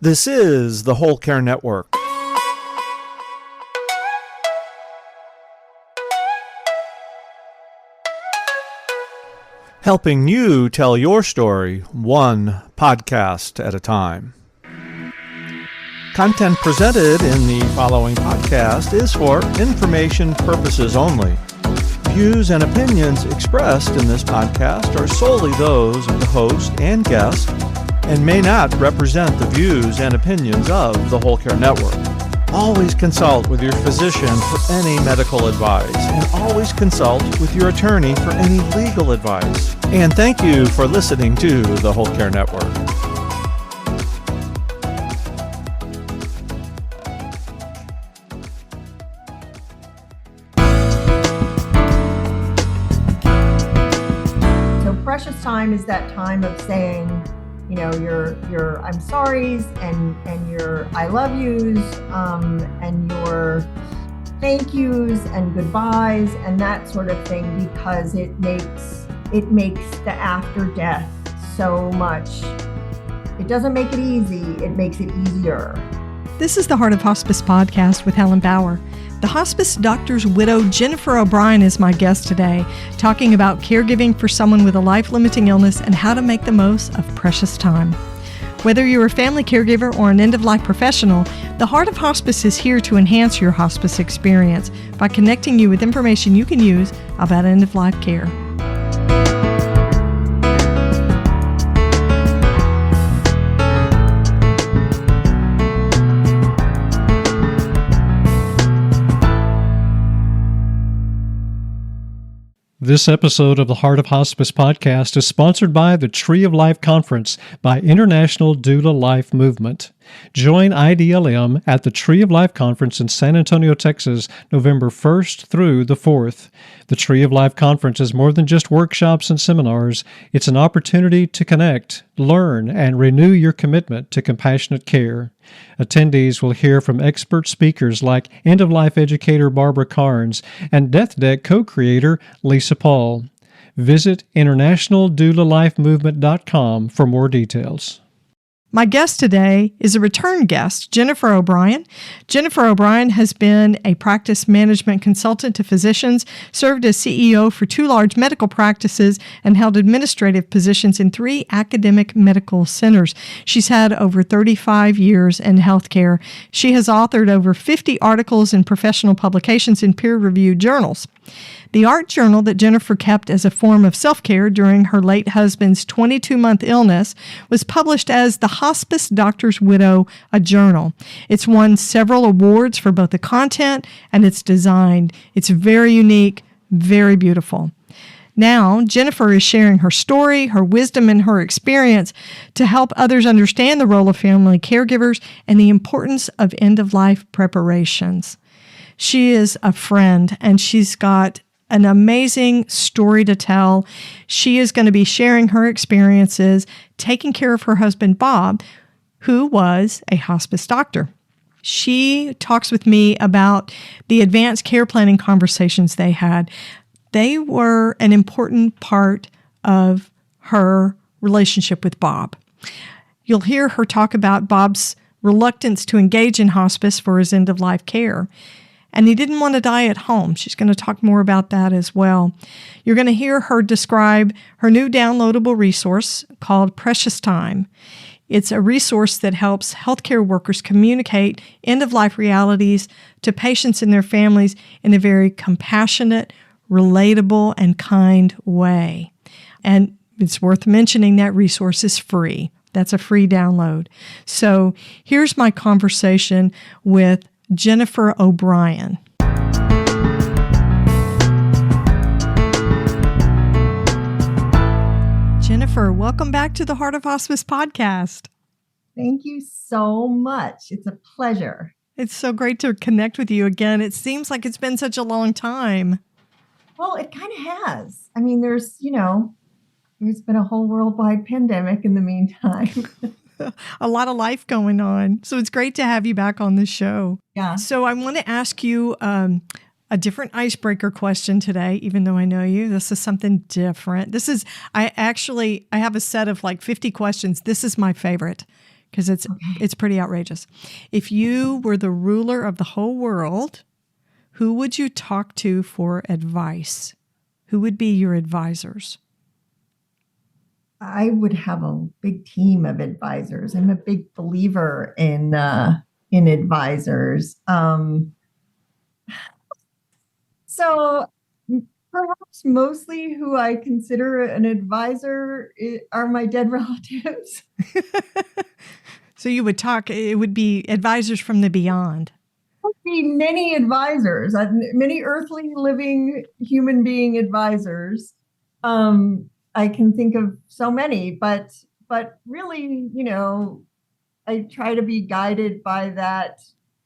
This is the Whole Care Network. Helping you tell your story one podcast at a time. Content presented in the following podcast is for information purposes only. Views and opinions expressed in this podcast are solely those of the host and guest and may not represent the views and opinions of the Whole Care Network. Always consult with your physician for any medical advice, and always consult with your attorney for any legal advice. And thank you for listening to the Whole Care Network. So precious time is that time of saying, you know, your I'm sorry's and your I love you's and your thank yous and goodbyes and that sort of thing, because it makes the after death so much. It doesn't make it easy, it makes it easier. This is the Heart of Hospice podcast with Helen Bauer. The hospice doctor's widow, Jennifer O'Brien, is my guest today, talking about caregiving for someone with a life-limiting illness and how to make the most of precious time. Whether you're a family caregiver or an end-of-life professional, the Heart of Hospice is here to enhance your hospice experience by connecting you with information you can use about end-of-life care. This episode of the Heart of Hospice podcast is sponsored by the Tree of Life Conference by International Doula Life Movement. Join IDLM at the Tree of Life Conference in San Antonio, Texas, November 1st through the 4th. The Tree of Life Conference is more than just workshops and seminars. It's an opportunity to connect, learn, and renew your commitment to compassionate care. Attendees will hear from expert speakers like end-of-life educator Barbara Carnes and Death Deck co-creator Lisa Paul. Visit internationaldoulalifemovement.com for more details. My guest today is a return guest, Jennifer O'Brien. Jennifer O'Brien has been a practice management consultant to physicians, served as CEO for 2 large medical practices, and held administrative positions in 3 academic medical centers. She's had over 35 years in healthcare. She has authored over 50 articles in professional publications in peer-reviewed journals. The art journal that Jennifer kept as a form of self-care during her late husband's 22-month illness was published as The Hospice Doctor's Widow, a Journal. It's won several awards for both the content and its design. It's very unique, very beautiful. Now, Jennifer is sharing her story, her wisdom, and her experience to help others understand the role of family caregivers and the importance of end-of-life preparations. She is a friend, and she's got an amazing story to tell. She is going to be sharing her experiences taking care of her husband, Bob, who was a hospice doctor. She talks with me about the advanced care planning conversations they had. They were an important part of her relationship with Bob. You'll hear her talk about Bob's reluctance to engage in hospice for his end-of-life care. And he didn't want to die at home. She's going to talk more about that as well. You're going to hear her describe her new downloadable resource called Precious Time. It's a resource that helps healthcare workers communicate end-of-life realities to patients and their families in a very compassionate, relatable, and kind way. And it's worth mentioning that resource is free. That's a free download. So here's my conversation with Jennifer O'Brien. Jennifer, welcome back to the Heart of Hospice podcast. Thank you so much. It's a pleasure. It's so great to connect with you again. It seems like it's been such a long time. Well, it kind of has. I mean, there's been a whole worldwide pandemic in the meantime. A lot of life going on. So it's great to have you back on the show. Yeah. So I want to ask you a different icebreaker question today, even though I know you. This is something different. I have a set of like 50 questions. This is my favorite. because it's pretty outrageous. If you were the ruler of the whole world, who would you talk to for advice? Who would be your advisors? I would have a big team of advisors. I'm a big believer in advisors. So perhaps mostly who I consider an advisor are my dead relatives. So you would talk, it would be advisors from the beyond. There would be many advisors, many earthly living human being advisors. I can think of so many, but really, I try to be guided by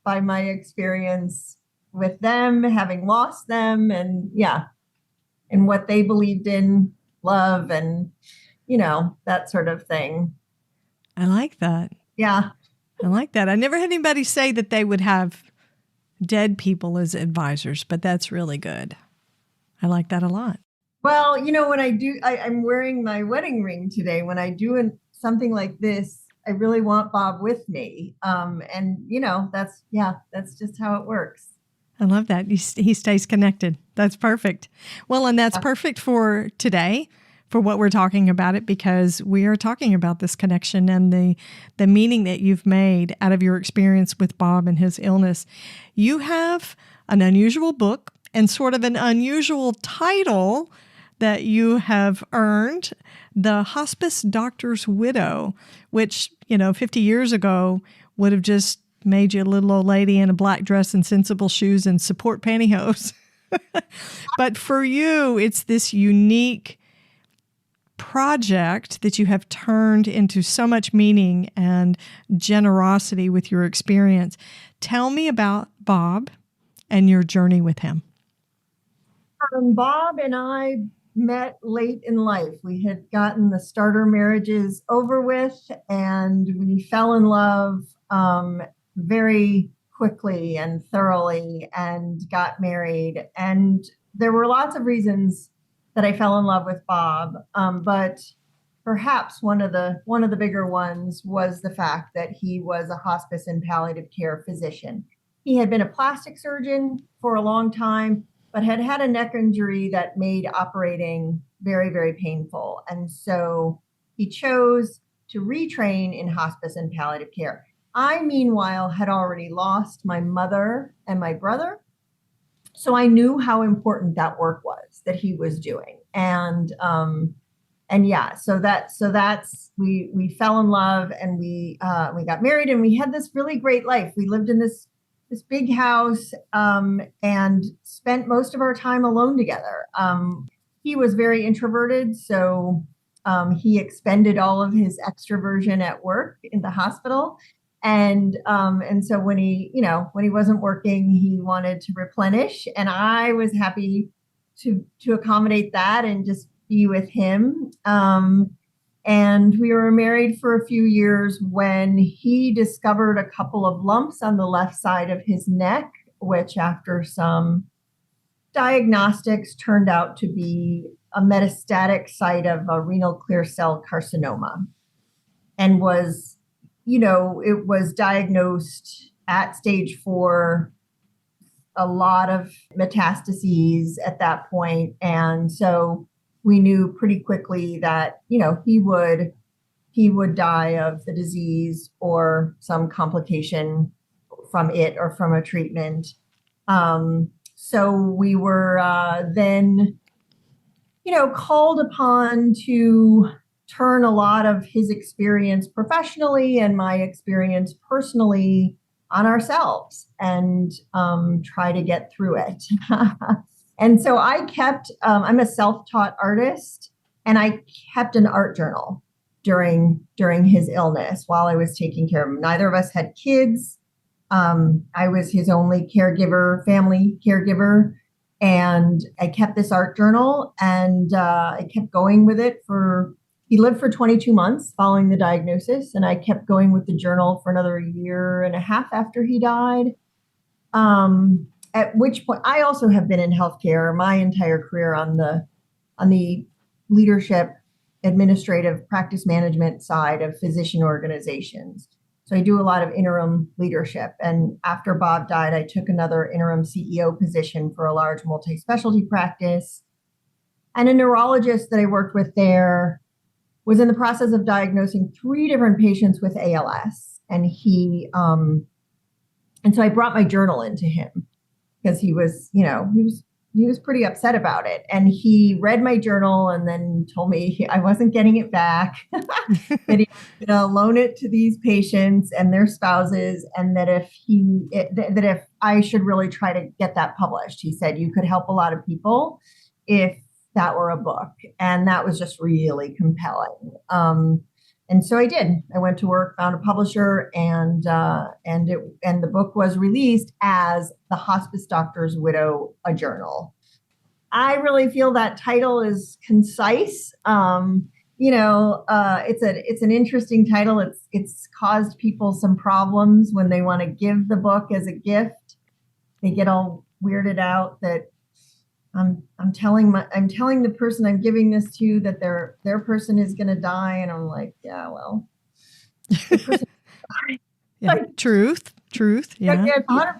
my experience with them, having lost them, and what they believed in, love, and that sort of thing. I like that. Yeah. I like that. I never had anybody say that they would have dead people as advisors, but that's really good. I like that a lot. Well, when I do, I'm wearing my wedding ring today. When I do something like this, I really want Bob with me. And that's just how it works. I love that. He stays connected. That's perfect. Well, and that's perfect for today, for what we're talking about it, because we are talking about this connection and the meaning that you've made out of your experience with Bob and his illness. You have an unusual book and sort of an unusual title that you have earned, The Hospice Doctor's Widow, which, 50 years ago would have just made you a little old lady in a black dress and sensible shoes and support pantyhose. But for you, it's this unique project that you have turned into so much meaning and generosity with your experience. Tell me about Bob and your journey with him. Bob and I met late in life. We had gotten the starter marriages over with, and we fell in love very quickly and thoroughly and got married. And there were lots of reasons that I fell in love with Bob, but perhaps one of the bigger ones was the fact that he was a hospice and palliative care physician. He had been a plastic surgeon for a long time, but had had a neck injury that made operating very, very painful. And so he chose to retrain in hospice and palliative care. I, meanwhile, had already lost my mother and my brother. So I knew how important that work was that he was doing. We fell in love, and we got married, and we had this really great life. We lived in this big house and spent most of our time alone together. He was very introverted, so he expended all of his extroversion at work in the hospital. And so when he wasn't working, he wanted to replenish, and I was happy to accommodate that and just be with him. And we were married for a few years when he discovered a couple of lumps on the left side of his neck, which after some diagnostics turned out to be a metastatic site of a renal clear cell carcinoma, and it was diagnosed at stage 4, a lot of metastases at that point. And so we knew pretty quickly that, he would die of the disease or some complication from it or from a treatment. So we were then, called upon to turn a lot of his experience professionally and my experience personally on ourselves and try to get through it. And so I kept, I'm a self-taught artist, and I kept an art journal during his illness while I was taking care of him. Neither of us had kids. I was his only family caregiver. And I kept this art journal, and I kept going with it he lived for 22 months following the diagnosis, and I kept going with the journal for another 1.5 years after he died. At which point, I also have been in healthcare my entire career on the leadership, administrative, practice management side of physician organizations. So I do a lot of interim leadership. And after Bob died, I took another interim CEO position for a large multi-specialty practice. And a neurologist that I worked with there was in the process of diagnosing 3 different patients with ALS. And so I brought my journal into him because he was pretty upset about it. And he read my journal and then told me I wasn't getting it back, that he was going to loan it to these patients and their spouses, and that if I should really try to get that published. He said, you could help a lot of people if that were a book. And that was just really compelling. And so I did. I went to work, found a publisher, and the book was released as The Hospice Doctor's Widow, a Journal. I really feel that title is concise. It's an interesting title. It's caused people some problems when they want to give the book as a gift. They get all weirded out that I'm telling the person I'm giving this to that their person is going to die, and I'm like, yeah, well, the person Yeah. Truth. Yeah. Yeah, 100%.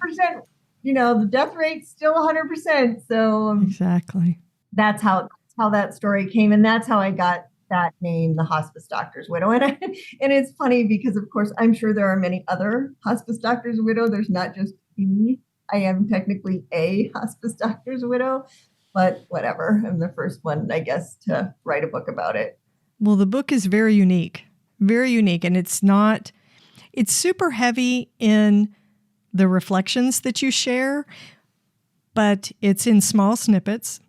The death rate's still 100%. So Exactly. that's how that story came, and that's how I got that name, The Hospice Doctor's Widow. And it's funny because, of course, I'm sure there are many other hospice doctor's widow. There's not just me. I am technically a hospice doctor's widow, but whatever. I'm the first one, I guess, to write a book about it. Well, the book is very unique, and it's super heavy in the reflections that you share, but it's in small snippets.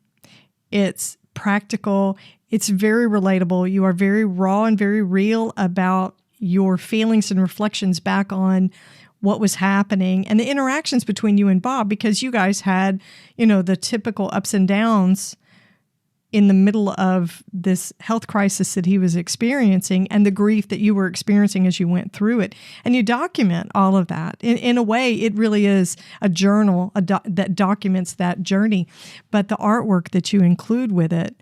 It's practical. It's very relatable. You are very raw and very real about your feelings and reflections back on what was happening and the interactions between you and Bob, because you guys had, the typical ups and downs in the middle of this health crisis that he was experiencing and the grief that you were experiencing as you went through it. And you document all of that. In a way, it really is a journal that documents that journey. But the artwork that you include with it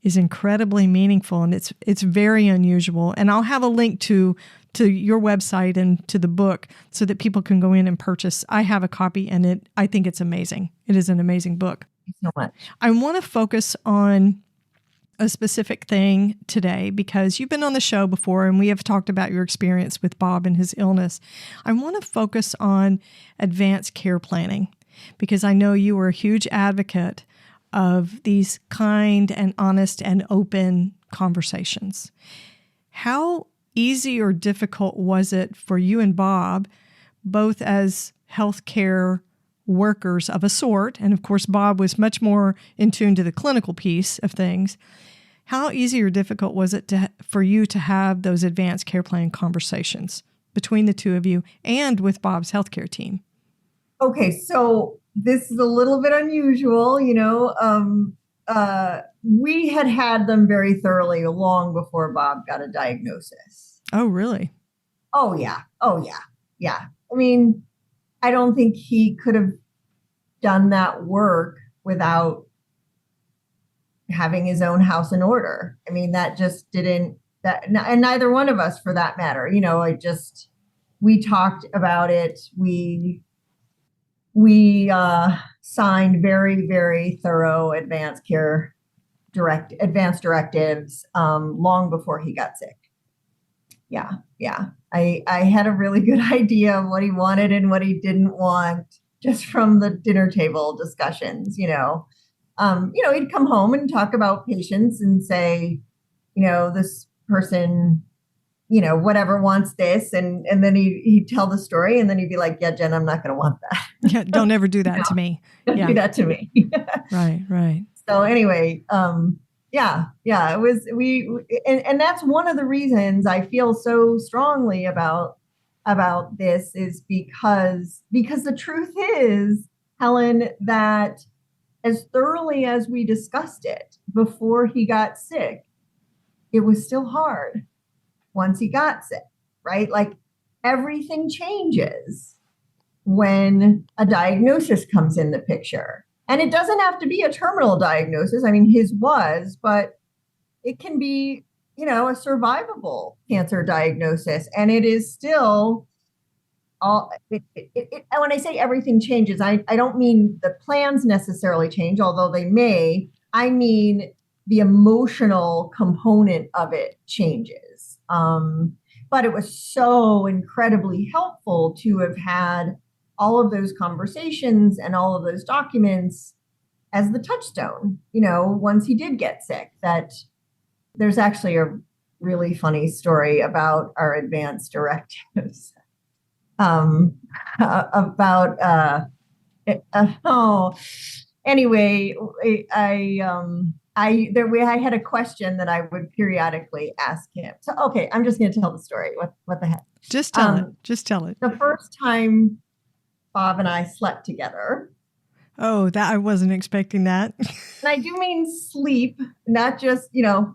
is incredibly meaningful, and it's very unusual. And I'll have a link to your website and to the book so that people can go in and purchase. I have a copy, and I think it's amazing. It is an amazing book. Thank you so much. I want to focus on a specific thing today because you've been on the show before and we have talked about your experience with Bob and his illness. I want to focus on advanced care planning because I know you were a huge advocate of these kind and honest and open conversations. How easy or difficult was it for you and Bob, both as healthcare workers of a sort, and of course Bob was much more in tune to the clinical piece of things, how easy or difficult was it for you to have those advanced care plan conversations between the two of you and with Bob's healthcare team? Okay, so this is a little bit unusual, we had them very thoroughly long before Bob got a diagnosis. Oh, really? Oh, yeah. I mean, I don't think he could have done that work without having his own house in order. I mean, that just didn't, and neither one of us for that matter, we talked about it. We signed very, very thorough advanced directives long before he got sick. Yeah. I had a really good idea of what he wanted and what he didn't want just from the dinner table discussions, he'd come home and talk about patients and say, this person, whatever wants this. And then he'd tell the story and then he'd be like, yeah, Jen, I'm not going to want that. Yeah, don't ever do that to me. Don't do that to me. Right. So anyway, it was, and that's one of the reasons I feel so strongly about this is because the truth is, Helen, that as thoroughly as we discussed it before he got sick, it was still hard once he got sick, right? Like everything changes when a diagnosis comes in the picture. And it doesn't have to be a terminal diagnosis. I mean, his was, but it can be, a survivable cancer diagnosis. And it is still when I say everything changes, I don't mean the plans necessarily change, although they may. I mean the emotional component of it changes. But it was so incredibly helpful to have had all of those conversations and all of those documents as the touchstone, once he did get sick. That there's actually a really funny story about our advance directives. About anyway, I had a question that I would periodically ask him. So okay, I'm just going to tell the story. What the heck? Just tell it. Just tell it. The first time Bob and I slept together. Oh, that I wasn't expecting that. And I do mean sleep, not just,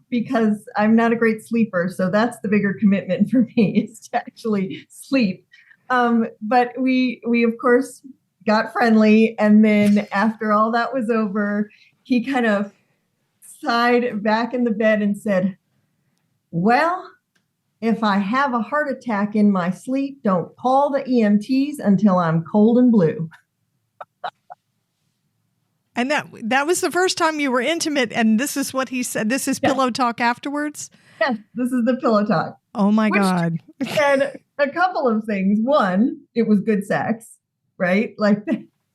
because I'm not a great sleeper. So that's the bigger commitment for me, is to actually sleep. But we of course got friendly. And then after all that was over, he kind of sighed back in the bed and said, well, if I have a heart attack in my sleep, don't call the EMTs until I'm cold and blue. And that was the first time you were intimate, and this is what he said. This is pillow talk afterwards? Yes, this is the pillow talk. Oh, my God. And a couple of things. One, it was good sex, right? Like,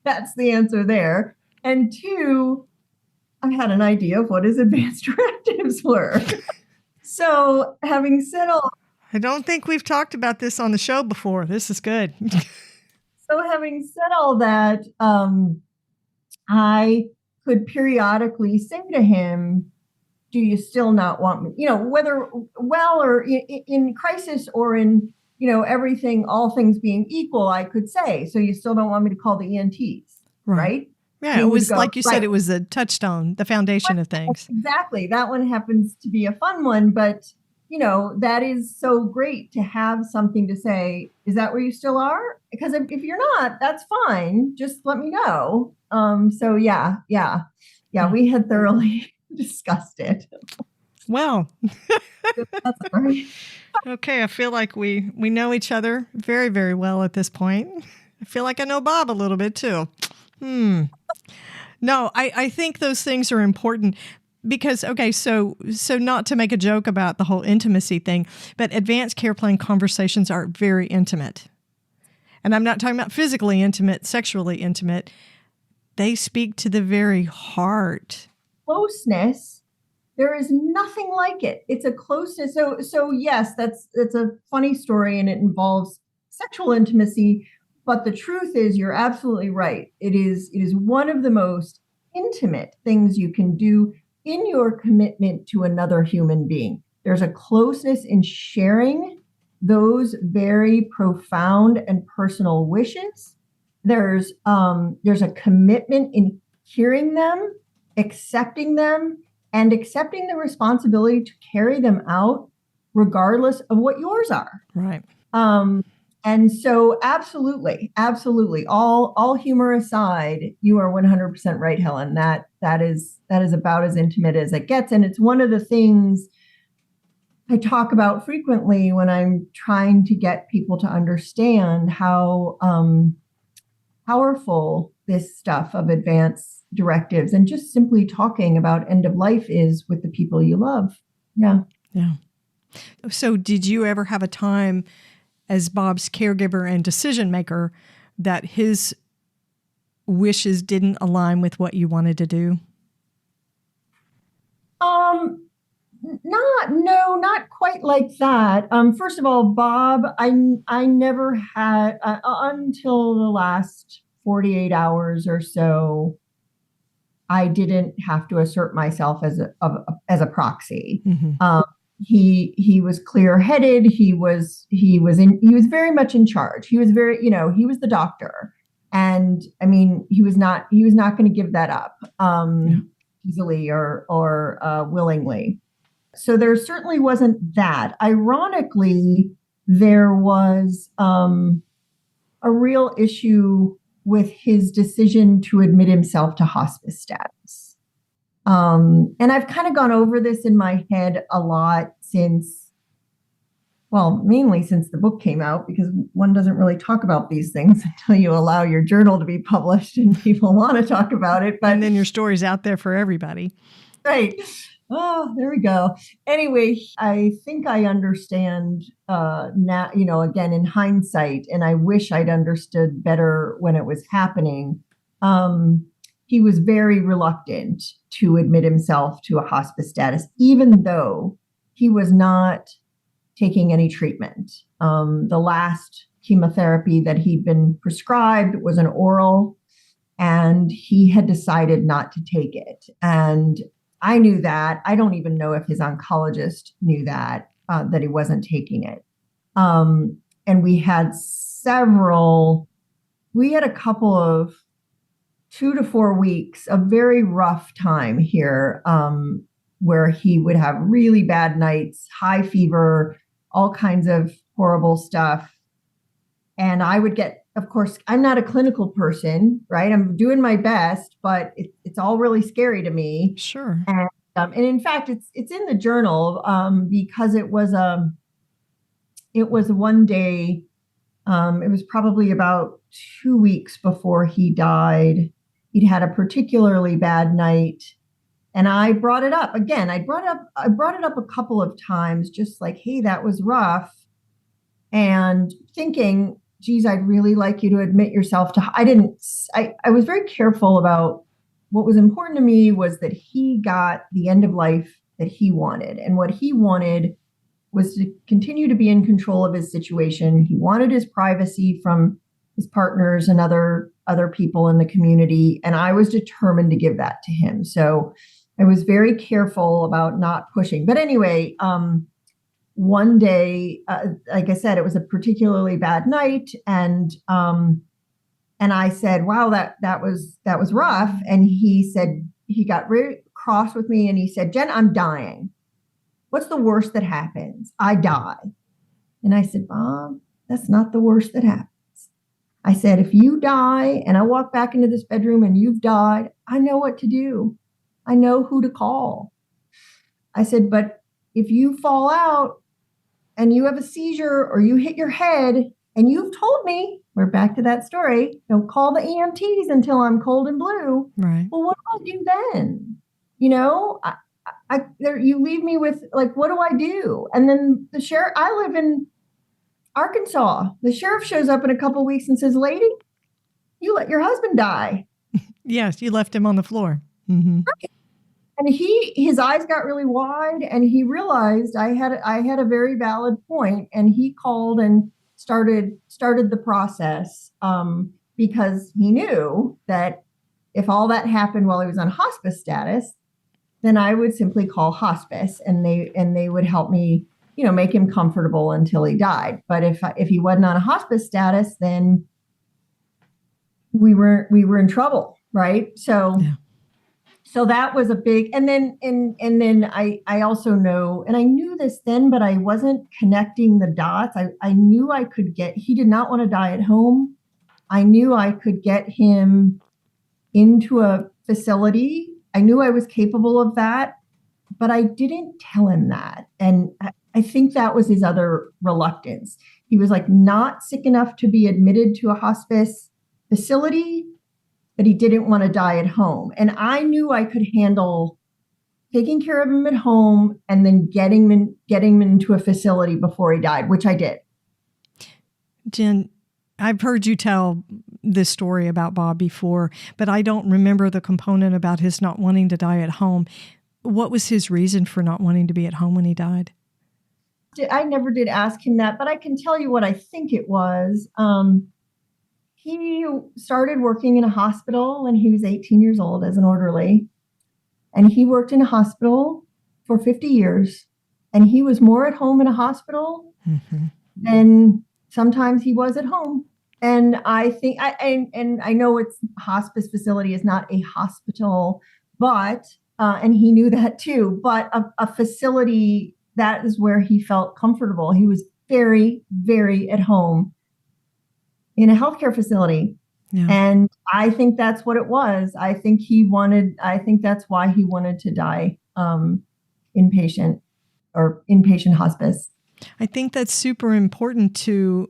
that's the answer there. And two, I had an idea of what his advanced directives were. So having said all... I don't think we've talked about this on the show before. This is good. So having said all that, I could periodically say to him, do you still not want me? Whether well or in crisis or in, everything, all things being equal, I could say, so you still don't want me to call the ENTs, right? Yeah, it was like you said, it was the touchstone, the foundation of things. Exactly. That one happens to be a fun one, but, that is so great to have something to say. Is that where you still are? Because if you're not, that's fine. Just let me know. So yeah, we had thoroughly discussed it. Well, That's right. Okay, I feel like we know each other very, very well at this point. I feel like I know Bob a little bit too. No, I think those things are important because, okay, so not to make a joke about the whole intimacy thing, but advanced care plan conversations are very intimate. And I'm not talking about physically intimate, sexually intimate. They speak to the very heart. Closeness, there is nothing like it. It's a closeness. So yes, that's a funny story and it involves sexual intimacy. But the truth is, you're absolutely right. It is one of the most intimate things you can do in your commitment to another human being. There's a closeness in sharing those very profound and personal wishes. There's a commitment in hearing them, accepting them, and accepting the responsibility to carry them out regardless of what yours are. Right. And so absolutely, all humor aside, you are 100% right, Helen. That is about as intimate as it gets. And it's one of the things I talk about frequently when I'm trying to get people to understand how powerful this stuff of advance directives and just simply talking about end of life is with the people you love. Yeah. Yeah. So did you ever have a time as Bob's caregiver and decision maker that his wishes didn't align with what you wanted to do? Not quite like that. First of all, Bob, I never had until the last 48 hours or so, I didn't have to assert myself as a proxy. Mm-hmm. He was clear-headed. He was very much in charge. He was he was the doctor. And I mean, he was not going to give that up easily or willingly. So there certainly wasn't that. Ironically, there was a real issue with his decision to admit himself to hospice status. And I've kind of gone over this in my head a lot since well, mainly since the book came out, because one doesn't really talk about these things until you allow your journal to be published and people want to talk about it. But and then your story's out there for everybody. right. Oh, there we go. Anyway, I think I understand now, again, in hindsight, and I wish I'd understood better when it was happening. He was very reluctant to admit himself to a hospice status, even though he was not taking any treatment. The last chemotherapy that he'd been prescribed was an oral, and he had decided not to take it. And I knew that. I don't even know if his oncologist knew that he wasn't taking it. And we had a couple of 2 to 4 weeks of very rough time here, where he would have really bad nights, high fever, all kinds of horrible stuff. And I would get, of course, I'm not a clinical person, right? I'm doing my best, but it's all really scary to me. Sure. And in fact, it's in the journal because it was one day. It was probably about 2 weeks before he died. He'd had a particularly bad night. And I brought it up again. I brought it up a couple of times, just like, hey, that was rough. And thinking, geez, I'd really like you to admit yourself to, I was very careful about what was important to me was that he got the end of life that he wanted. And what he wanted was to continue to be in control of his situation. He wanted his privacy from his partners and other people in the community. And I was determined to give that to him. So I was very careful about not pushing. But anyway, one day, like I said, it was a particularly bad night. And I said, wow, that was rough. And he said, he got really cross with me and he said, Jen, I'm dying. What's the worst that happens? I die. And I said, Bob, that's not the worst that happens. I said, if you die and I walk back into this bedroom and you've died, I know what to do. I know who to call. I said, but if you fall out and you have a seizure or you hit your head and you've told me, we're back to that story, don't call the EMTs until I'm cold and blue. Right. Well, what do I do then? You leave me with like, what do I do? And then the sheriff, I live in Arkansas. The sheriff shows up in a couple of weeks and says, lady, you let your husband die. Yes, you left him on the floor. Mm-hmm. Right. And his eyes got really wide and he realized I had a very valid point, and he called and started the process because he knew that if all that happened while he was on hospice status, then I would simply call hospice and they would help me, make him comfortable until he died. But if he wasn't on a hospice status, then we were in trouble, right? So. Yeah. So that was a big, and then I also know, and I knew this then, but I wasn't connecting the dots. I knew he did not want to die at home. I knew I could get him into a facility. I knew I was capable of that, but I didn't tell him that. And I think that was his other reluctance. He was like not sick enough to be admitted to a hospice facility, but he didn't want to die at home. And I knew I could handle taking care of him at home and then getting him into a facility before he died, which I did. Jen, I've heard you tell this story about Bob before, but I don't remember the component about his not wanting to die at home. What was his reason for not wanting to be at home when he died? I never did ask him that, but I can tell you what I think it was. He started working in a hospital when he was 18 years old as an orderly. And he worked in a hospital for 50 years. And he was more at home in a hospital than sometimes he was at home. And I think, I know it's hospice facility is not a hospital, but, and he knew that too, but a facility, that is where he felt comfortable. He was very, very at home in a healthcare facility. Yeah. And I think that's what it was. I think that's why he wanted to die inpatient hospice. I think that's super important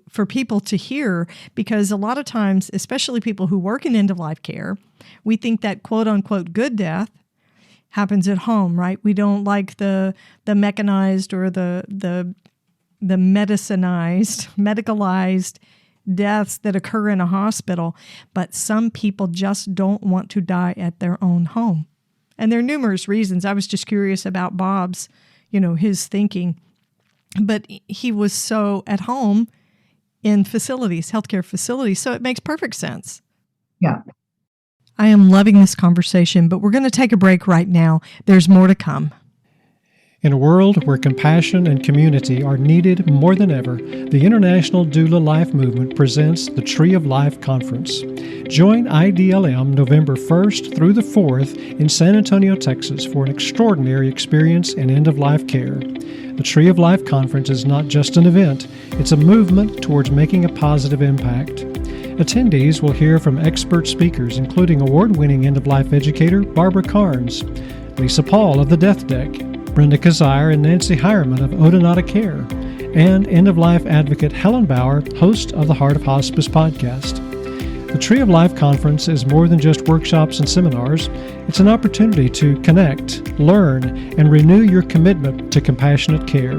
for people to hear, because a lot of times, especially people who work in end-of-life care, we think that quote-unquote good death happens at home, right? We don't like the mechanized or the medicalized deaths that occur in a hospital, but some people just don't want to die at their own home. And there are numerous reasons. I was just curious about Bob's, his thinking. But he was so at home in facilities, healthcare facilities, so it makes perfect sense. Yeah. I am loving this conversation, but we're going to take a break right now. There's more to come. In a world where compassion and community are needed more than ever, the International Doula Life Movement presents the Tree of Life Conference. Join IDLM November 1st through the 4th in San Antonio, Texas for an extraordinary experience in end-of-life care. The Tree of Life Conference is not just an event, it's a movement towards making a positive impact. Attendees will hear from expert speakers, including award-winning end-of-life educator Barbara Carnes, Lisa Paul of the Death Deck, Brenda Kazire and Nancy Hireman of Odonata Care, and end-of-life advocate Helen Bauer, host of the Heart of Hospice podcast. The Tree of Life Conference is more than just workshops and seminars. It's an opportunity to connect, learn, and renew your commitment to compassionate care.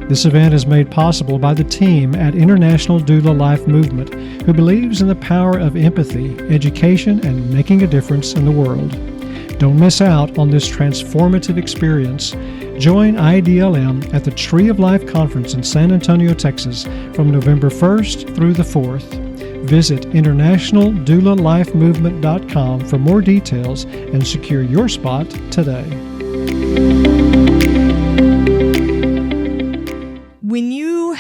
This event is made possible by the team at International Doula Life Movement, who believes in the power of empathy, education, and making a difference in the world. Don't miss out on this transformative experience. Join IDLM at the Tree of Life Conference in San Antonio, Texas from November 1st through the 4th. Visit internationaldoulalifemovement.com for more details and secure your spot today. When you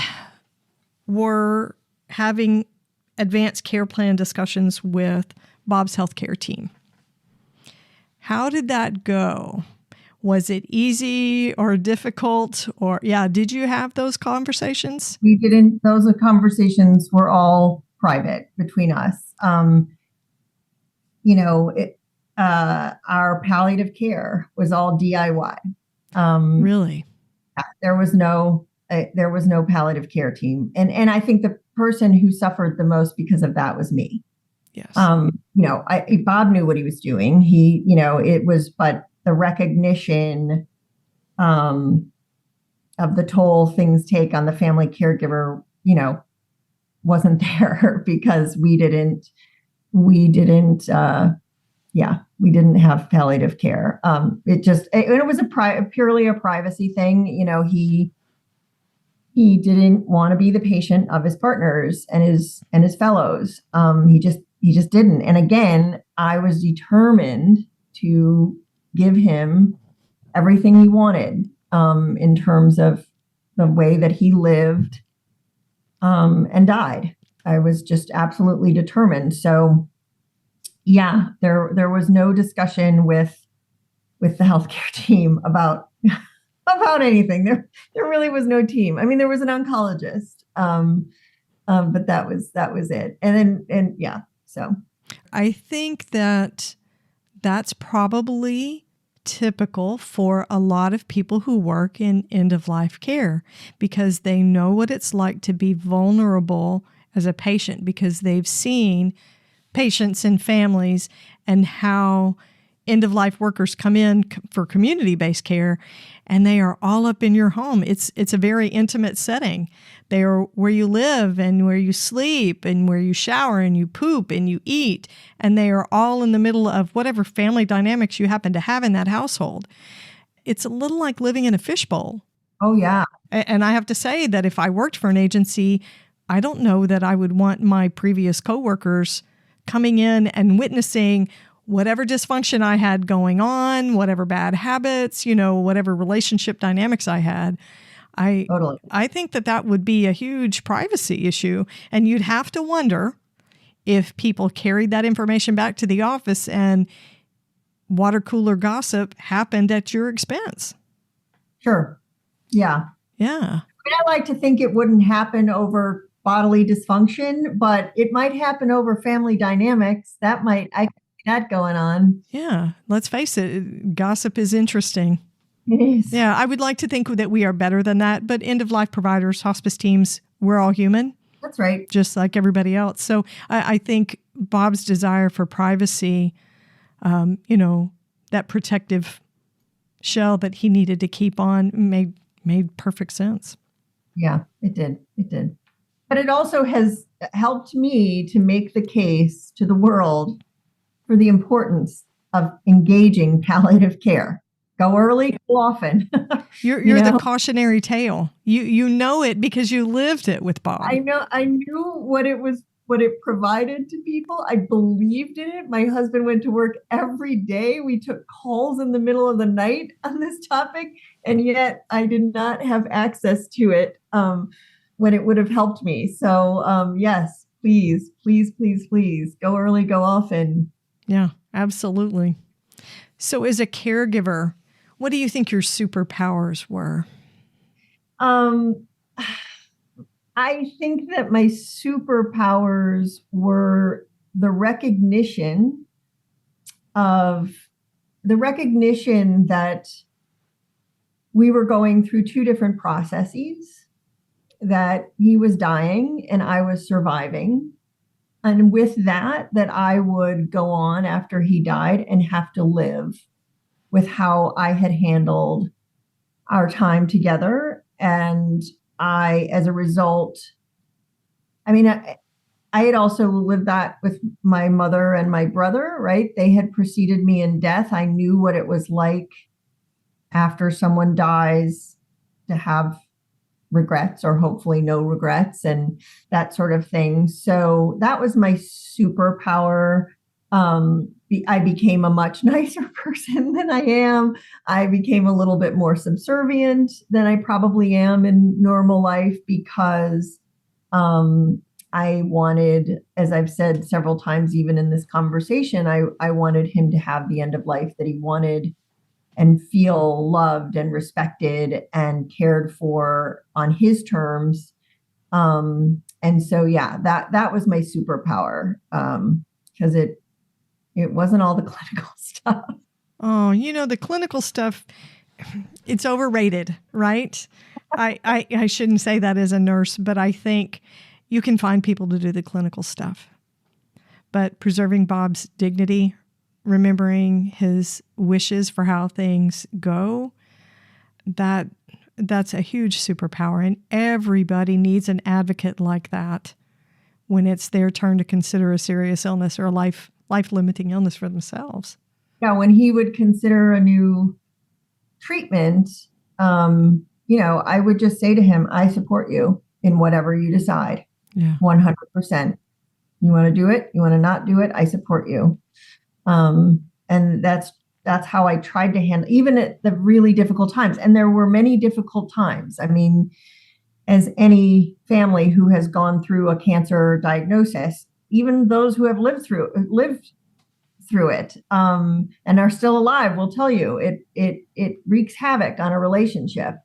were having advanced care plan discussions with Bob's healthcare team, how did that go? Was it easy or difficult? Or, did you have those conversations? We didn't. Those conversations were all private between us. Our palliative care was all DIY. Really? There was no palliative care team. And I think the person who suffered the most because of that was me. Yes. Bob knew what he was doing. But the recognition of the toll things take on the family caregiver, wasn't there because we didn't have palliative care. It was purely a privacy thing. He didn't want to be the patient of his partners and his fellows. He just didn't. And again, I was determined to give him everything he wanted in terms of the way that he lived and died. I was just absolutely determined. So, there was no discussion with the healthcare team about anything. There really was no team. I mean, there was an oncologist, but that was it. So I think that's probably typical for a lot of people who work in end-of-life care, because they know what it's like to be vulnerable as a patient, because they've seen patients and families and how end-of-life workers come in for community-based care, and they are all up in your home. It's a very intimate setting. They are where you live and where you sleep and where you shower and you poop and you eat, and they are all in the middle of whatever family dynamics you happen to have in that household. It's a little like living in a fishbowl. Oh, yeah. And I have to say that if I worked for an agency, I don't know that I would want my previous coworkers coming in and witnessing whatever dysfunction I had going on, whatever bad habits, whatever relationship dynamics I had. Totally. I think that would be a huge privacy issue. And you'd have to wonder if people carried that information back to the office and water cooler gossip happened at your expense. Sure. Yeah. Yeah. I like to think it wouldn't happen over bodily dysfunction, but it might happen over family dynamics. I can see that going on. Yeah. Let's face it. Gossip is interesting. It is. Yeah, I would like to think that we are better than that, but end-of-life providers, hospice teams, we're all human, That's right. just like everybody else. So I think Bob's desire for privacy, that protective shell that he needed to keep on made perfect sense. Yeah, it did. It did. But it also has helped me to make the case to the world for the importance of engaging palliative care. Go early, go often. You're the cautionary tale. You know it because you lived it with Bob. I knew what it provided to people. I believed in it. My husband went to work every day. We took calls in the middle of the night on this topic, and yet I did not have access to it when it would have helped me. So yes, please, please, please, please go early, go often. Yeah, absolutely. So as a caregiver, what do you think your superpowers were? I think that my superpowers were the recognition that we were going through two different processes, that he was dying and I was surviving. And with that I would go on after he died and have to live with how I had handled our time together. And I, as a result, I had also lived that with my mother and my brother, right? They had preceded me in death. I knew what it was like after someone dies to have regrets, or hopefully no regrets, and that sort of thing. So that was my superpower. I became a much nicer person than I am. I became a little bit more subservient than I probably am in normal life because I wanted, as I've said several times, even in this conversation, I wanted him to have the end of life that he wanted and feel loved and respected and cared for on his terms. And so, yeah, that was my superpower, because it wasn't all the clinical stuff. Oh, the clinical stuff, it's overrated, right? I shouldn't say that as a nurse, but I think you can find people to do the clinical stuff. But preserving Bob's dignity, remembering his wishes for how things go, that's a huge superpower. And everybody needs an advocate like that when it's their turn to consider a serious illness or a life-limiting illness for themselves. Yeah, when he would consider a new treatment, I would just say to him, I support you in whatever you decide. Yeah. 100%. You want to do it? You want to not do it? I support you. And that's how I tried to handle, even at the really difficult times. And there were many difficult times. I mean, as any family who has gone through a cancer diagnosis, even those who have lived through it, and are still alive will tell you it wreaks havoc on a relationship.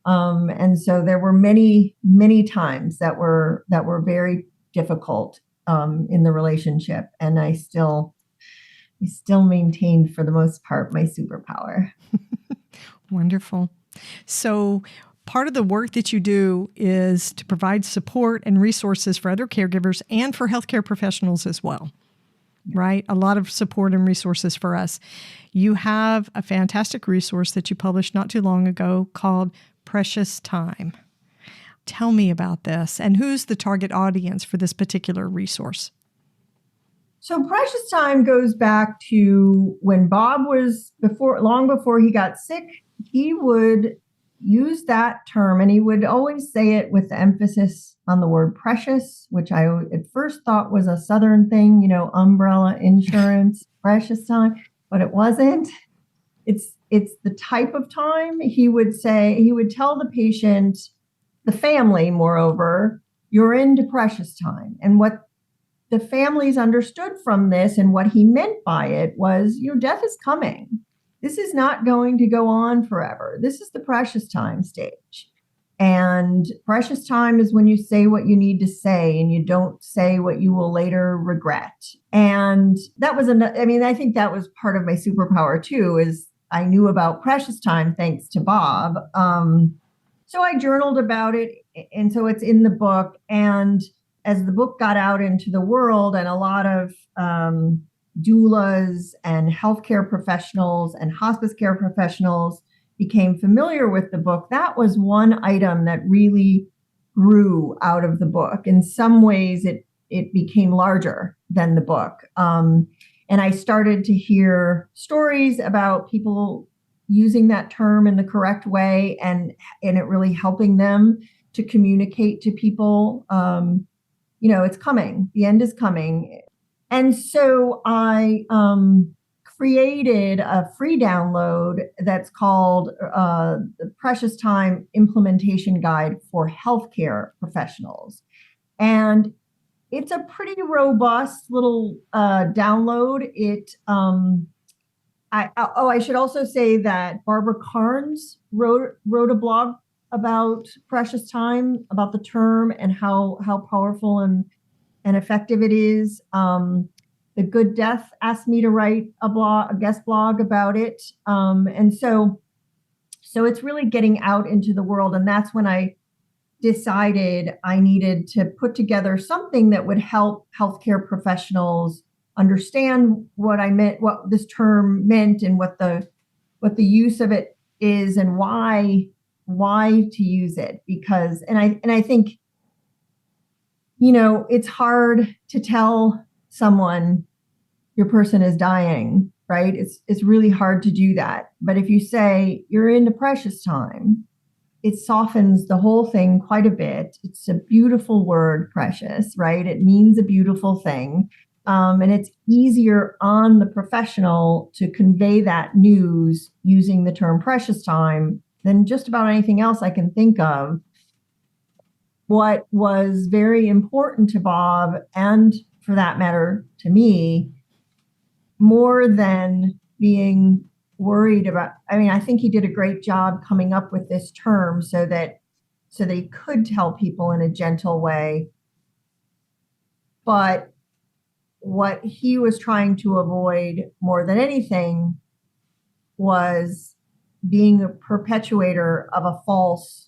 And so there were many, many times that were very difficult in the relationship. And I still maintained, for the most part, my superpower. Wonderful. So part of the work that you do is to provide support and resources for other caregivers and for healthcare professionals as well, right? A lot of support and resources for us. You have a fantastic resource that you published not too long ago called Precious Time. Tell me about this, and who's the target audience for this particular resource? So Precious Time goes back to when Bob was long before he got sick. He would use that term, and he would always say it with the emphasis on the word precious, which I at first thought was a Southern thing, umbrella insurance, precious time, but it wasn't. It's the type of time. He would tell the patient, the family, moreover, you're into precious time. And what the families understood from this and what he meant by it was, your death is coming. This is not going to go on forever. This is the precious time stage. And precious time is when you say what you need to say and you don't say what you will later regret. And that was, I think that was part of my superpower too, is I knew about precious time thanks to Bob. So I journaled about it, and so it's in the book. And as the book got out into the world, and a lot of doulas and healthcare professionals and hospice care professionals became familiar with the book, that was one item that really grew out of the book. In some ways, it became larger than the book. And I started to hear stories about people using that term in the correct way and it really helping them to communicate to people, it's coming. The end is coming. And so I created a free download that's called the Precious Time Implementation Guide for Healthcare Professionals. And it's a pretty robust little download. I should also say that Barbara Carnes wrote a blog about precious time, about the term and how powerful and effective it is. The Good Death asked me to write a guest blog about it. And so it's really getting out into the world. And that's when I decided I needed to put together something that would help healthcare professionals understand what I meant, what this term meant, and what the use of it is, and why to use it. Because I think, it's hard to tell someone your person is dying, right? It's really hard to do that. But if you say you're into precious time, it softens the whole thing quite a bit. It's a beautiful word, precious, right? It means a beautiful thing. And it's easier on the professional to convey that news using the term precious time than just about anything else I can think of. What was very important to Bob, and for that matter to me, more than being worried about, I think he did a great job coming up with this term so that he could tell people in a gentle way. But what he was trying to avoid more than anything was being a perpetuator of a false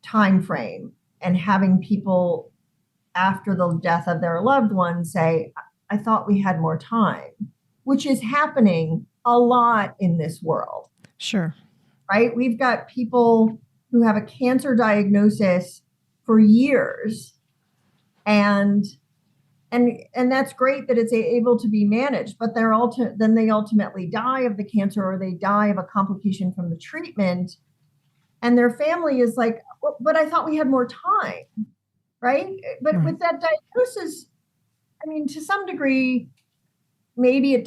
time frame and having people after the death of their loved one say, I thought we had more time, which is happening a lot in this world. Sure. Right? We've got people who have a cancer diagnosis for years, and that's great that it's able to be managed, but then they ultimately die of the cancer, or they die of a complication from the treatment, and their family is like, well, but I thought we had more time, right? But Right. with that diagnosis, to some degree, maybe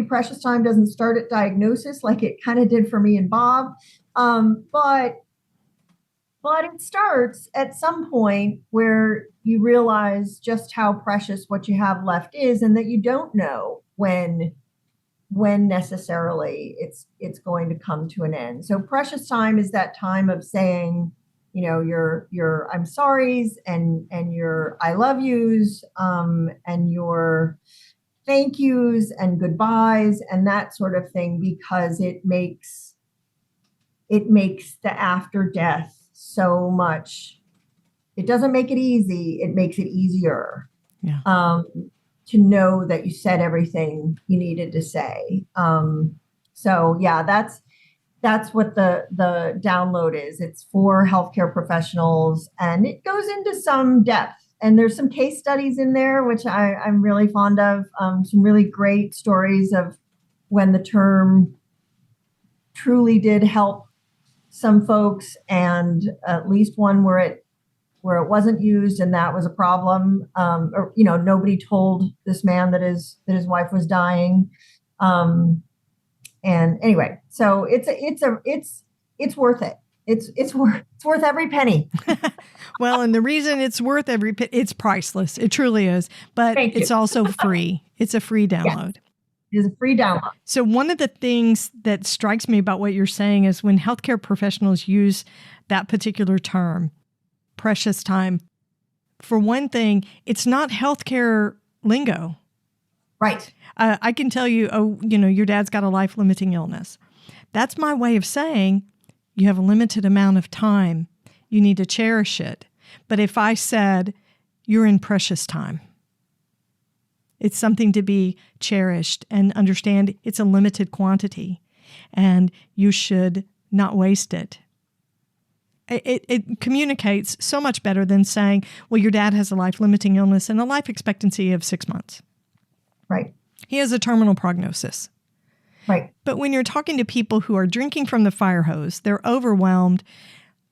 precious time doesn't start at diagnosis like it kind of did for me and Bob. But it starts at some point where you realize just how precious what you have left is, and that you don't know when necessarily it's going to come to an end. So precious time is that time of saying, your I'm sorries and your I love yous, and your thank yous and goodbyes and that sort of thing, because it makes the after death so much. It doesn't make it easy. It makes it easier. Yeah. To know that you said everything you needed to say. So yeah, that's what the download is. It's for healthcare professionals, and it goes into some depth. And there's some case studies in there, which I'm really fond of. Some really great stories of when the term truly did help some folks, and at least one where it wasn't used, and that was a problem. Or nobody told this man that his wife was dying. And anyway, so it's worth it. It's worth every penny. Well, and the reason it's worth every penny, it's priceless. It truly is. But it's also free. It's a free download. It is a free download. So one of the things that strikes me about what you're saying is when healthcare professionals use that particular term, precious time, for one thing, it's not healthcare lingo. Right. I can tell you, your dad's got a life-limiting illness. That's my way of saying you have a limited amount of time. You need to cherish it. But if I said, you're in precious time, it's something to be cherished and understand it's a limited quantity and you should not waste it. It communicates so much better than saying, well, your dad has a life-limiting illness and a life expectancy of 6 months. Right. He has a terminal prognosis. Right. But when you're talking to people who are drinking from the fire hose, they're overwhelmed,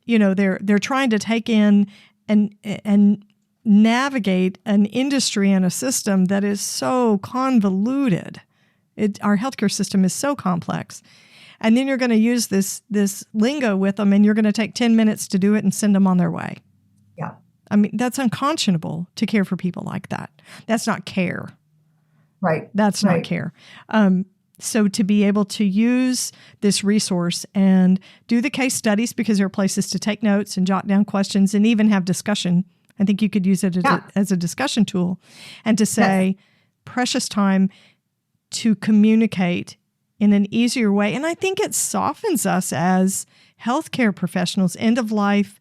they're trying to take in and navigate an industry and a system that is so convoluted. Our healthcare system is so complex. And then you're going to use this lingo with them, and you're going to take 10 minutes to do it and send them on their way. Yeah. I mean, that's unconscionable to care for people like that. That's not care. Right. That's not care. So to be able to use this resource and do the case studies, because there are places to take notes and jot down questions and even have discussion. I think you could use it as a discussion tool, and to say precious time to communicate in an easier way. And I think it softens us as healthcare professionals, end-of-life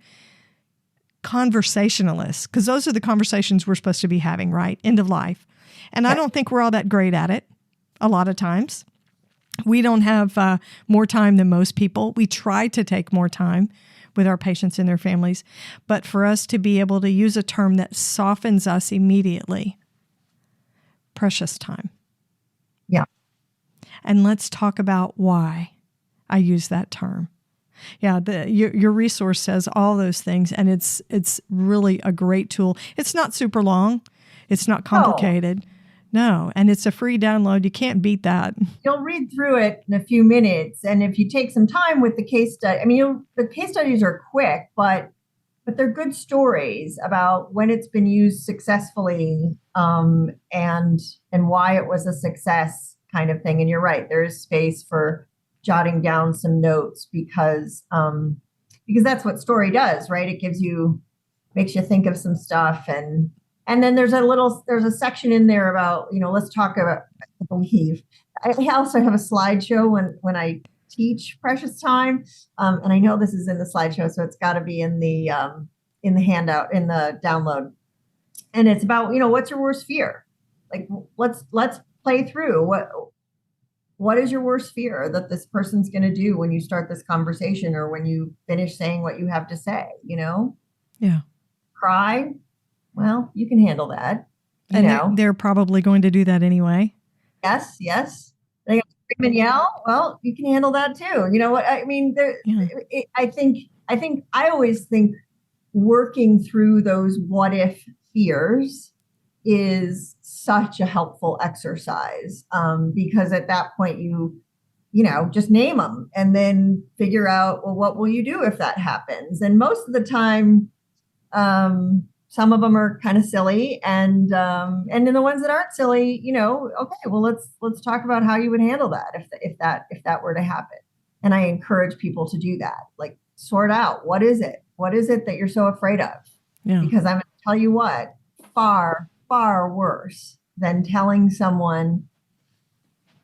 conversationalists, because those are the conversations we're supposed to be having, right? End of life. And I don't think we're all that great at it a lot of times. We don't have more time than most people. We try to take more time with our patients and their families. But for us to be able to use a term that softens us immediately, precious time. Yeah. And let's talk about why I use that term. Yeah, your resource says all those things, and it's really a great tool. It's not super long. It's not complicated. No, and it's a free download. You can't beat that. You'll read through it in a few minutes, and if you take some time with the case study, the case studies are quick, but they're good stories about when it's been used successfully, and why it was a success, kind of thing. And you're right, there is space for jotting down some notes because that's what story does, right? It makes you think of some stuff, and then there's a section in there about, let's talk about, I believe. I also have a slideshow when I teach precious time. And I know this is in the slideshow, so it's got to be in the handout, in the download. And it's about, what's your worst fear? Like, let's play through what is your worst fear that this person's going to do when you start this conversation or when you finish saying what you have to say, Yeah. Cry. Well, you can handle that. They're probably going to do that anyway. Yes. They got to scream and yell. Well, you can handle that too. You know what I mean? I think I always think working through those what if fears is such a helpful exercise, because at that point you just name them and then figure out, well, what will you do if that happens? And most of the time, some of them are kind of silly, and then the ones that aren't silly, okay, well, let's talk about how you would handle that if that were to happen. And I encourage people to do that, like sort out what is it that you're so afraid of? Yeah. Because I'm going to tell you what, far worse than telling someone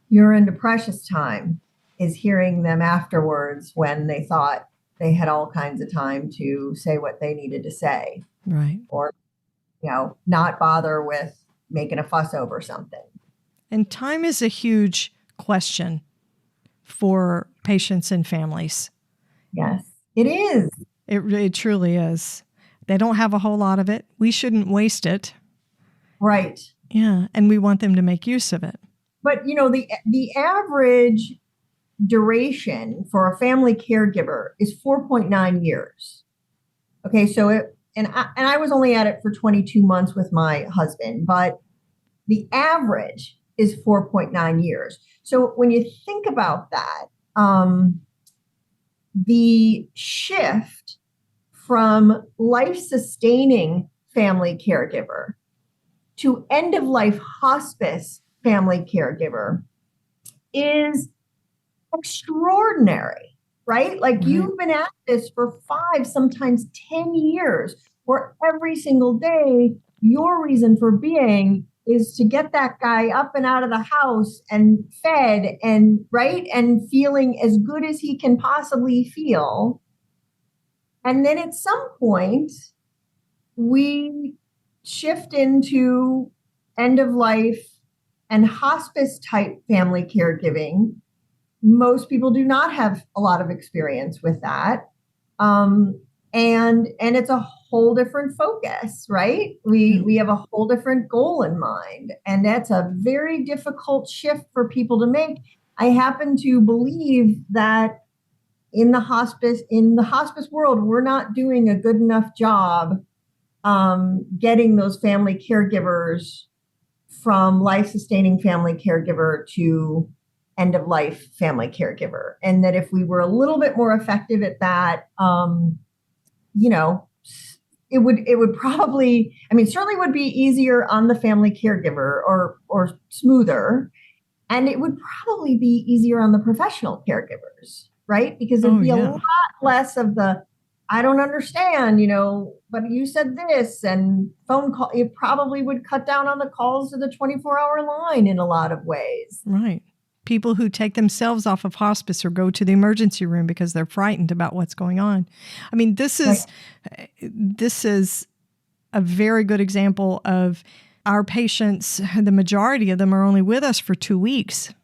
you're into precious time is hearing them afterwards when they thought they had all kinds of time to say what they needed to say. Right. Or, not bother with making a fuss over something. And time is a huge question for patients and families. Yes, it is. It truly is. They don't have a whole lot of it. We shouldn't waste it. Right. Yeah. And we want them to make use of it. But, the average duration for a family caregiver is 4.9 years. Okay. So I was only at it for 22 months with my husband, but the average is 4.9 years. So when you think about that, the shift from life-sustaining family caregiver to end-of-life hospice family caregiver is extraordinary, right? Like you've been at this for 5, sometimes 10 years, where every single day, your reason for being is to get that guy up and out of the house and fed and right and feeling as good as he can possibly feel. And then at some point, we shift into end of life and hospice type family caregiving. Most people do not have a lot of experience with that. And it's a whole different focus, right? We have a whole different goal in mind. And that's a very difficult shift for people to make. I happen to believe that in the hospice world, we're not doing a good enough job getting those family caregivers from life-sustaining family caregiver to end-of-life family caregiver. And that if we were a little bit more effective at that, it would probably, certainly would be easier on the family caregiver or smoother. And it would probably be easier on the professional caregivers, right? Because it'd be a lot less of the, I don't understand, but you said this, and phone call. It probably would cut down on the calls to the 24-hour line in a lot of ways. Right. People who take themselves off of hospice or go to the emergency room because they're frightened about what's going on. This is a very good example of our patients. The majority of them are only with us for 2 weeks.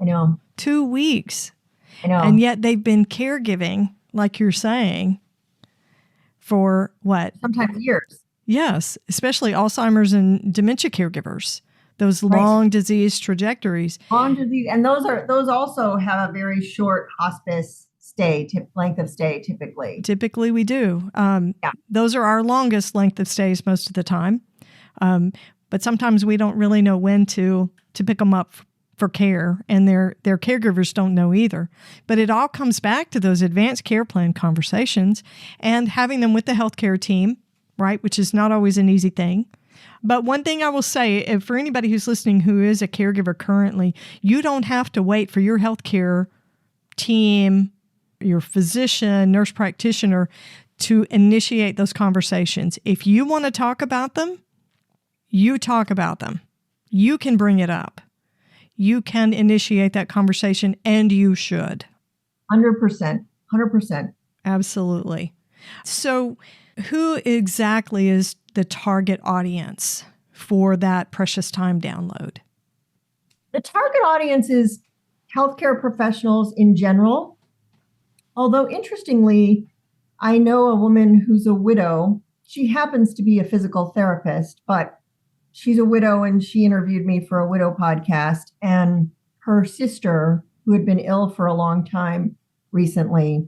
I know. 2 weeks. I know. And yet they've been caregiving, like you're saying, for what? Sometimes years. Yes, especially Alzheimer's and dementia caregivers. Those long disease trajectories. Long disease, and those also have a very short hospice length of stay typically. Typically we do. Those are our longest length of stays most of the time. But sometimes we don't really know when to pick them up for care, and their caregivers don't know either. But it all comes back to those advanced care plan conversations and having them with the healthcare team, right, which is not always an easy thing. But one thing I will say, for anybody who's listening who is a caregiver currently, you don't have to wait for your healthcare team, your physician, nurse practitioner to initiate those conversations. If you want to talk about them, you talk about them. You can bring it up. You can initiate that conversation, and you should. 100%. 100%. Absolutely. So who exactly is the target audience for that precious time download? The target audience is healthcare professionals in general. Although, interestingly, I know a woman who's a widow. She happens to be a physical therapist, but she's a widow, and she interviewed me for a widow podcast. And her sister, who had been ill for a long time recently,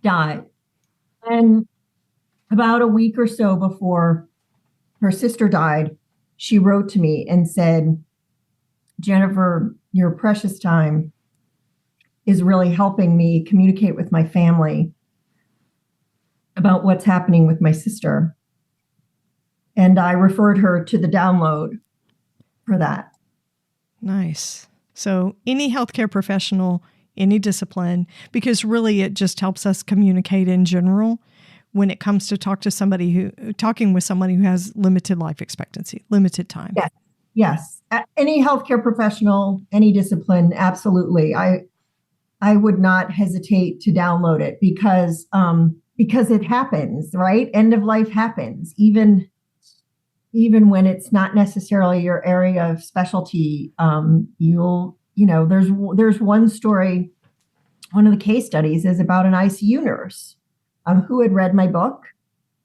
died. And about a week or so before her sister died, she wrote to me and said, "Jennifer, your precious time is really helping me communicate with my family about what's happening with my sister." And I referred her to the download for that. Nice. So any healthcare professional, any discipline, because really it just helps us communicate in general when it comes to talking with somebody who has limited life expectancy, limited time. Yes. Any healthcare professional, any discipline, absolutely. I would not hesitate to download it because it happens, right? End of life happens, even when it's not necessarily your area of specialty. There's one story. One of the case studies is about an ICU nurse who had read my book,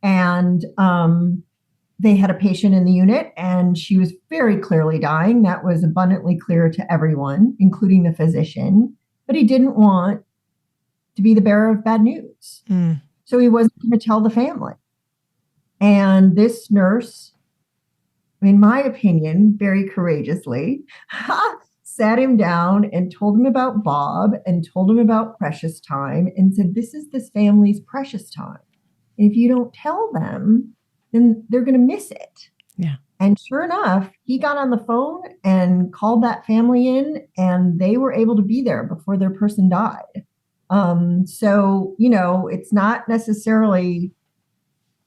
and they had a patient in the unit, and she was very clearly dying. That was abundantly clear to everyone, including the physician. But he didn't want to be the bearer of bad news. So he wasn't going to tell the family. And this nurse, in my opinion, very courageously, sat him down and told him about Bob and told him about precious time and said, "This is this family's precious time. And if you don't tell them, then they're going to miss it." Yeah. And sure enough, he got on the phone and called that family in, and they were able to be there before their person died. So, it's not necessarily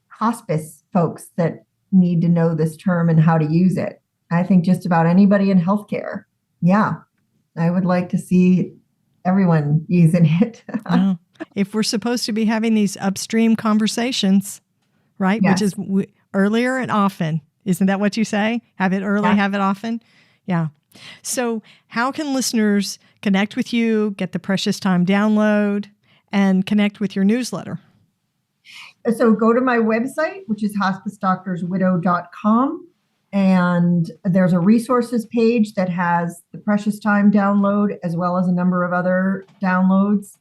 hospice folks that need to know this term and how to use it. I think just about anybody in healthcare. Yeah, I would like to see everyone using it. Yeah. If we're supposed to be having these upstream conversations, right? Yes. Which is earlier and often. Isn't that what you say? Have it early, have it often? Yeah. So how can listeners connect with you, get the Precious Time download, and connect with your newsletter? So go to my website, which is hospicedoctorswidow.com. And there's a resources page that has the Precious Time download as well as a number of other downloads.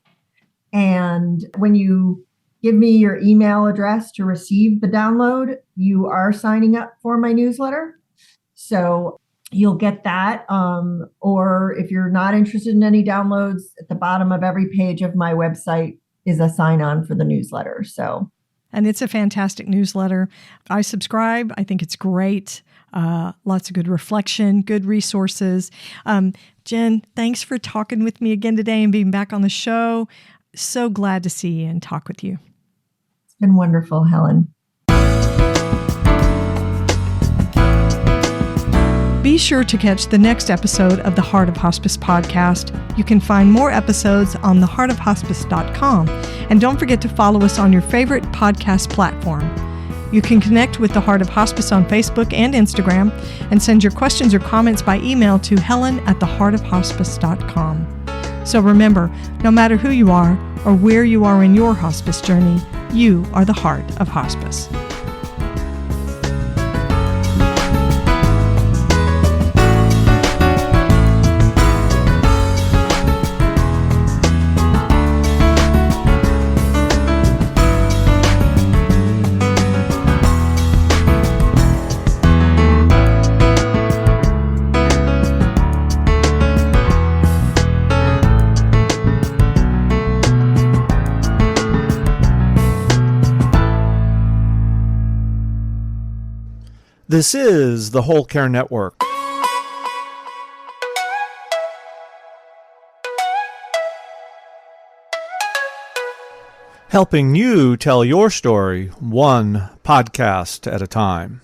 And when you give me your email address to receive the download, you are signing up for my newsletter. So you'll get that. Or if you're not interested in any downloads, at the bottom of every page of my website is a sign on for the newsletter. And it's a fantastic newsletter. I subscribe. I think it's great. Lots of good reflection, good resources. Jen, thanks for talking with me again today and being back on the show. So glad to see you and talk with you. It's been wonderful, Helen. Be sure to catch the next episode of the Heart of Hospice podcast. You can find more episodes on theheartofhospice.com. And don't forget to follow us on your favorite podcast platform. You can connect with the Heart of Hospice on Facebook and Instagram and send your questions or comments by email to helen@theheartofhospice.com. So remember, no matter who you are or where you are in your hospice journey, you are the heart of hospice. This is the Whole Care Network. Helping you tell your story one podcast at a time.